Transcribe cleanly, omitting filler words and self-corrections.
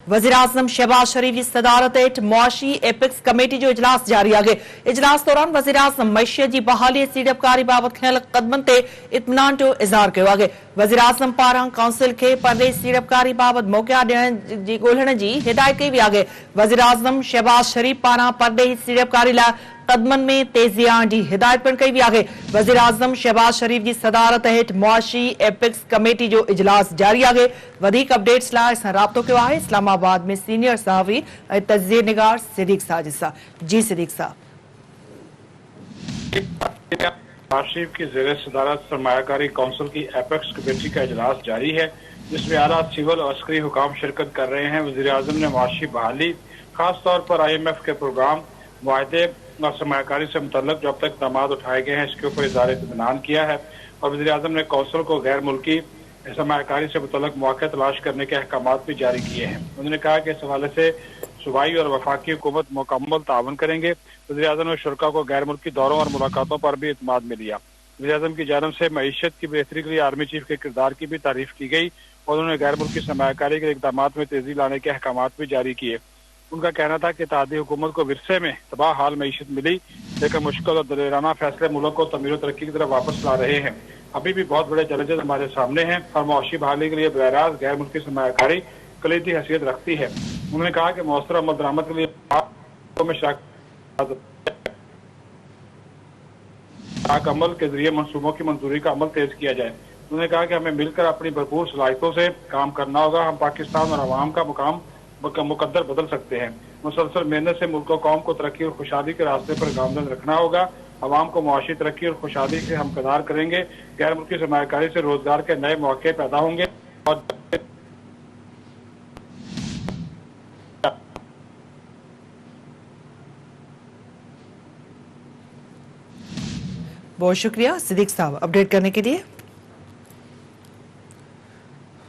वज़ीर-ए-आज़म शहबाज शरीफ की सदारत हेठ मुआशी एपिक्स कमेटी जो इजलास जारी आहे। इजलास दौरान वज़ीर-ए-आज़म मईशियत की बहाली सीड़पकारी बाबत खयल कदमन ते इत्मीनान जो इज़हार किया आहे। वज़ीर-ए-आज़म पारां काउंसिल के परदेश सीड़पकारी बाबत मौक़िया ॻोल्हण की हिदायत कई वई आहे। वज़ीर-ए-आज़म शहबाज शरीफ पारां परदेश सीड़पकारी लाइ कदमन में तेजी आणण की हिदायत पिण कई वई आहे। वज़ीर-ए-आज़म शहबाज शरीफ की सदारत हेठ मुआशी एपिक्स कमेटी जो इजलास जारी आहे। वधीक अपडेट्स लाइ असां राब्तो कयो आहे इस्लामाबाद में सीनियर सहाफ़ी ऐं तज़िये निगार सिद्दीक़ साजिद सां। जी सिद्दीक़ साहब। शरीफ की ज़ेर सदारत सरमायाकारी काउंसिल की एपेक्स कमेटी का इजलास जारी है, जिसमें आला सिविल और अस्करी हुकाम शिरकत कर रहे हैं। वज़ीर-ए-आज़म ने मुआशी बहाली, खास तौर पर IMF के प्रोग्राम, मुआहदे और सरमायाकारी से मुतल्लक जो अब तक इक़दामात उठाए गए हैं, इसके ऊपर इज़हार इत्मीनान किया है। और वज़ीर-ए-आज़म ने काउंसिल को गैर मुल्की सरमायाकारी से मुतल्लक मौक़े तलाश करने के अहकामात भी जारी किए हैं। उन्होंने कहा कि इस हवाले से सूबाई और वफाकी हुकूमत मुकम्मल तावन करेंगे। वज़ीर-ए-आज़म ने शुरका को गैर मुल्की दौरों और मुलाकातों पर भी इत्मीनान में लिया। वज़ीर-ए-आज़म की जानिब से मईशत की बेहतरी के लिए आर्मी चीफ के किरदार की भी तारीफ की गई और उन्होंने गैर मुल्की सरमायाकारी के इक़दामात में तेजी लाने के अहकामात भी जारी किए। उनका कहना था कि इत्तेहादी हुकूमत को विरसे में तबाह हाल मईशत मिली, लेकिन मुश्किल और दलेराना फैसले मुल्क को तमीर और तरक्की की तरफ वापस ला रहे हैं। अभी भी बहुत बड़े चैलेंजेस हमारे सामने हैं और मुआशी बहाली के लिए बहराज गैर मुल्की सरमायाकारी कलीदी हैसियत रखती है। उन्होंने कहा कि मौसर अमल दरामद के लिए अमल के जरिए मनसूबों की मंजूरी का अमल तेज किया जाए। उन्होंने कहा कि हमें मिलकर अपनी भरपूर सलाहियतों से काम करना होगा। हम पाकिस्तान और अवाम का मुकद्दर बदल सकते हैं। मुसलसल मेहनत से मुल्क कौम को तरक्की और खुशहाली के रास्ते पर गामजन रखना होगा। अवाम को मुआशी तरक्की और खुशहाली से हमकदार करेंगे। गैर मुल्की सरमायाकारी से रोजगार के नए मौके पैदा होंगे और बहुत शुक्रिया सिद्दीक़ साहब अपडेट करने के लिए।